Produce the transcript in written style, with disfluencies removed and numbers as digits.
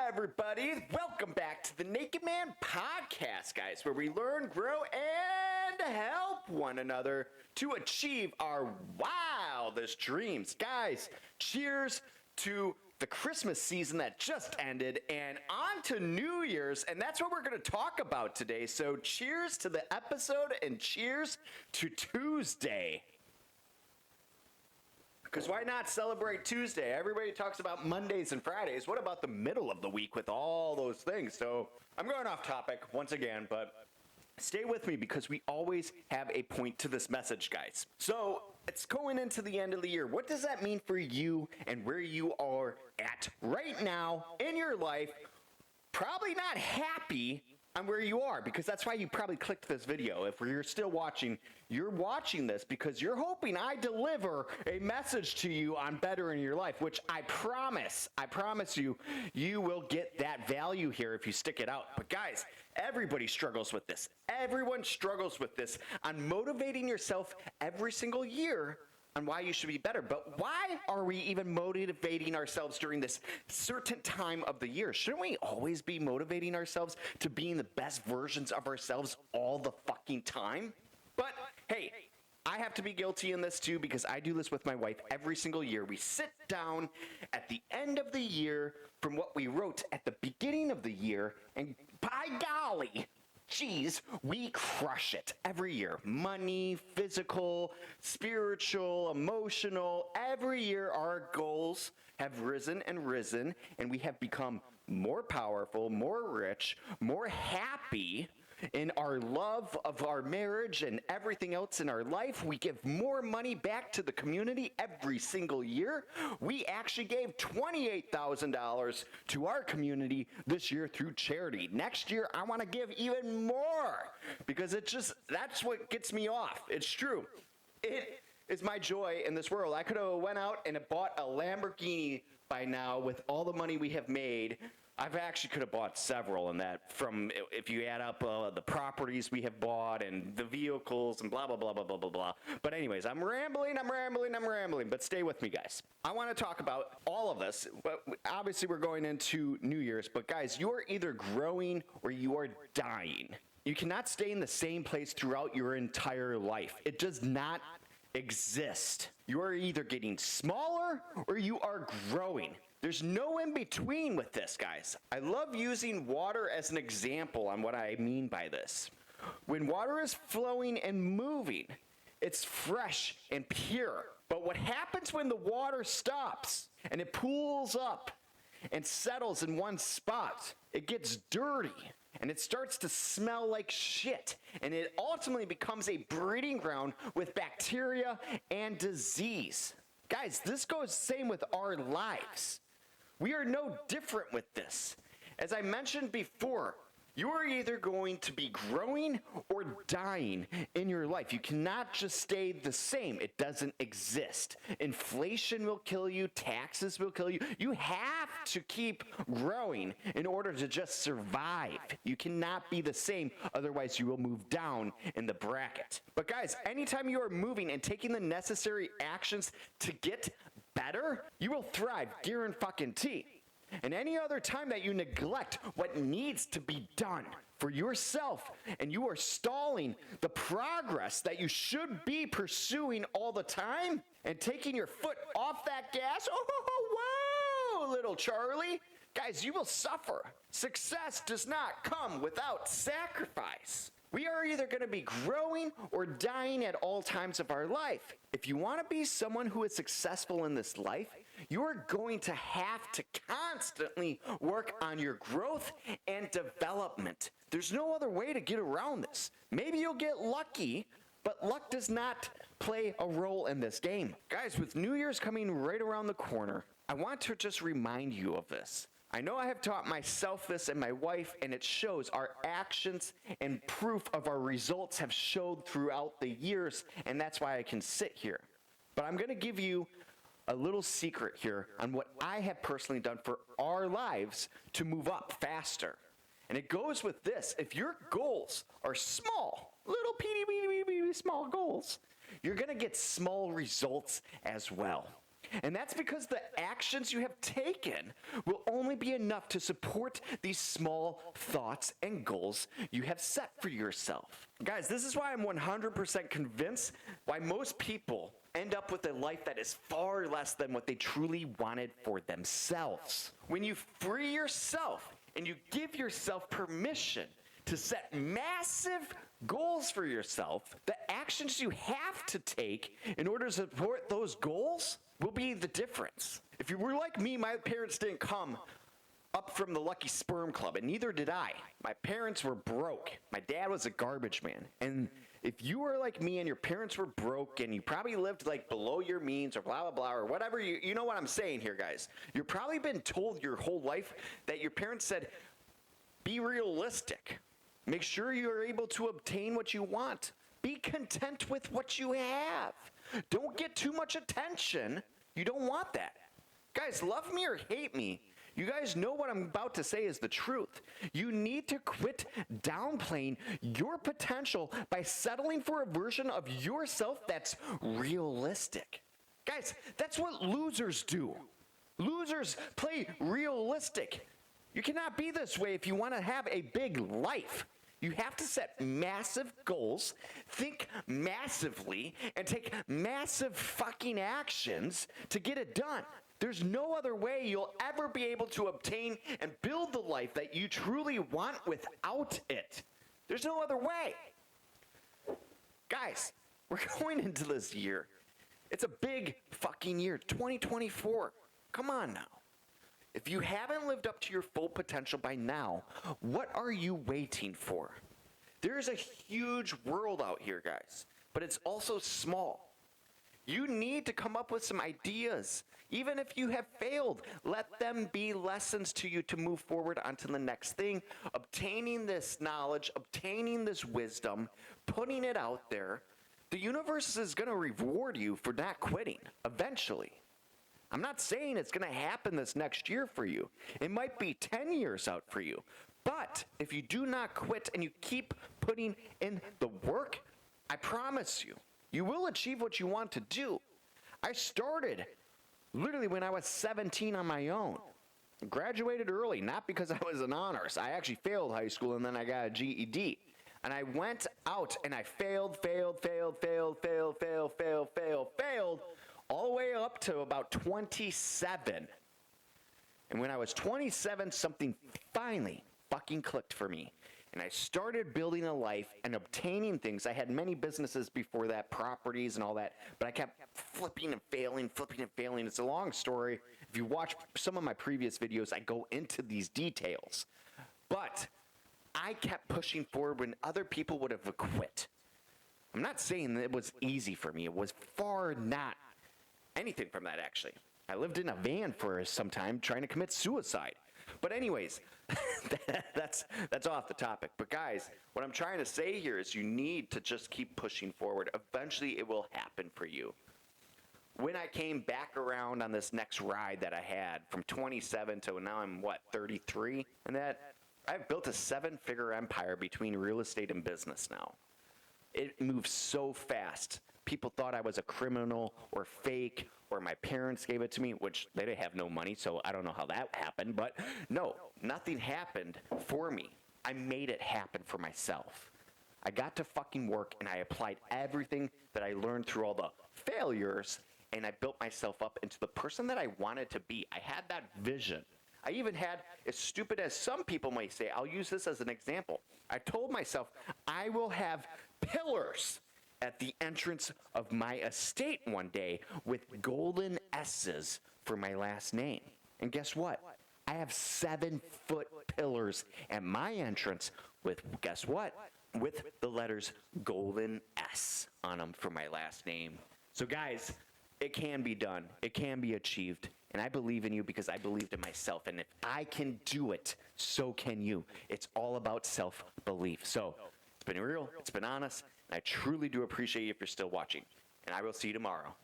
everybody. Welcome back to the Naked Man Podcast, guys, where we learn, grow, and help one another to achieve our wildest dreams. Guys, cheers to the Christmas season that just ended and on to New Year's, and that's what we're going to talk about today. So cheers to the episode and cheers to Tuesday. Because why not celebrate Tuesday? Everybody talks about Mondays and Fridays. What about the middle of the week with all those things? So I'm going off topic once again, but stay with me because we always have a point to this message, guys. So it's going into the end of the year. What does that mean for you and where you are at right now in your life? Probably not happy on where you are, because that's why you probably clicked this video. If you're still watching, you're watching this because you're hoping I deliver a message to you on better in your life, which I promise you, you will get that value here if you stick it out. But guys, everybody struggles with this. Everyone struggles with this on motivating yourself every single year on why you should be better. But why are we even motivating ourselves during this certain time of the year? Shouldn't we always be motivating ourselves to being the best versions of ourselves all the fucking time? But hey, I have to be guilty in this too, because I do this with my wife every single year. We sit down at the end of the year from what we wrote at the beginning of the year, and by golly, geez, we crush it every year. Money, physical, spiritual, emotional. Every year our goals have risen and risen, and we have become more powerful, more rich, more happy in our love of our marriage and everything else in our life. We give more money back to the community every single year. We actually gave $28,000 to our community this year through charity. Next year, I want to give even more because that's what gets me off. It's true. It is my joy in this world. I could have went out and bought a Lamborghini by now with all the money we have made. I've actually could have bought several in that, from if you add up the properties we have bought and the vehicles and blah, blah, blah, blah, blah, blah, blah. But anyways, I'm rambling, but stay with me, guys. I want to talk about all of this, but obviously we're going into New Year's, but guys, you are either growing or you are dying. You cannot stay in the same place throughout your entire life. It does not exist. You are either getting smaller or you are growing. There's no in between with this, guys. I love using water as an example on what I mean by this. When water is flowing and moving, it's fresh and pure. But what happens when the water stops and it pools up and settles in one spot? It gets dirty and it starts to smell like shit, and it ultimately becomes a breeding ground with bacteria and disease. Guys, this goes the same with our lives. We are no different with this. As I mentioned before, you are either going to be growing or dying in your life. You cannot just stay the same. It doesn't exist. Inflation will kill you. Taxes will kill you. You have to keep growing in order to just survive. You cannot be the same. Otherwise, you will move down in the bracket. But guys, anytime you are moving and taking the necessary actions to get better, you will thrive, guarantee. And any other time that you neglect what needs to be done for yourself and you are stalling the progress that you should be pursuing all the time and taking your foot off that gas, oh, whoa, little Charlie, guys, you will suffer. Success does not come without sacrifice. We are either going to be growing or dying at all times of our life. If you want to be someone who is successful in this life, you're going to have to constantly work on your growth and development. There's no other way to get around this. Maybe you'll get lucky, but luck does not play a role in this game. Guys, with New Year's coming right around the corner, I want to just remind you of this. I know I have taught myself this and my wife, and it shows. Our actions and proof of our results have showed throughout the years, and that's why I can sit here. But I'm going to give you a little secret here on what I have personally done for our lives to move up faster. And it goes with this. If your goals are small, little small goals, you're going to get small results as well. And that's because the actions you have taken will only be enough to support these small thoughts and goals you have set for yourself. Guys, this is why I'm 100% convinced why most people end up with a life that is far less than what they truly wanted for themselves. When you free yourself and you give yourself permission to set massive goals for yourself, the actions you have to take in order to support those goals will be the difference. If you were like me, my parents didn't come up from the Lucky Sperm Club, and neither did I. My parents were broke. My dad was a garbage man. And if you were like me and your parents were broke and you probably lived like below your means or blah, blah, blah, or whatever, you know what I'm saying here, guys. You've probably been told your whole life that your parents said, be realistic. Make sure you're able to obtain what you want. Be content with what you have. Don't get too much attention. You don't want that. Guys, love me or hate me, you guys know what I'm about to say is the truth. You need to quit downplaying your potential by settling for a version of yourself that's realistic. Guys, that's what losers do. Losers play realistic. You cannot be this way if you want to have a big life. You have to set massive goals, think massively, and take massive fucking actions to get it done. There's no other way you'll ever be able to obtain and build the life that you truly want without it. There's no other way. Guys, we're going into this year. It's a big fucking year, 2024. Come on now. If you haven't lived up to your full potential by now, what are you waiting for? There's a huge world out here, guys, but it's also small. You need to come up with some ideas. Even if you have failed, let them be lessons to you to move forward onto the next thing. Obtaining this knowledge, obtaining this wisdom, putting it out there. The universe is going to reward you for not quitting eventually. I'm not saying it's going to happen this next year for you. It might be 10 years out for you. But if you do not quit and you keep putting in the work, I promise you, you will achieve what you want to do. I started literally when I was 17 on my own. Graduated early, not because I was an honors. I actually failed high school and then I got a GED. And I went out and I failed, all the way up to about 27. And when I was 27, something finally fucking clicked for me. And I started building a life and obtaining things. I had many businesses before that, properties and all that, but I kept flipping and failing. It's a long story. If you watch some of my previous videos, I go into these details. But I kept pushing forward when other people would have quit. I'm not saying that it was easy for me. It was far not anything from that, actually. I lived in a van for some time trying to commit suicide. But anyways, that's off the topic. But guys, what I'm trying to say here is you need to just keep pushing forward. Eventually, it will happen for you. When I came back around on this next ride that I had from 27 to now I'm, 33? And that I've built a 7-figure empire between real estate and business now. It moves so fast. People thought I was a criminal or fake, or my parents gave it to me, which they didn't have no money, so I don't know how that happened. But no, nothing happened for me. I made it happen for myself. I got to fucking work, and I applied everything that I learned through all the failures, and I built myself up into the person that I wanted to be. I had that vision. I even had, as stupid as some people might say, I'll use this as an example. I told myself, I will have pillars at the entrance of my estate one day with golden S's for my last name. And guess what? I have 7-foot pillars at my entrance with, guess what? With the letters golden S on them for my last name. So guys, it can be done. It can be achieved. And I believe in you because I believed in myself. And if I can do it, so can you. It's all about self-belief. So it's been real. It's been honest. And I truly do appreciate you if you're still watching. And I will see you tomorrow.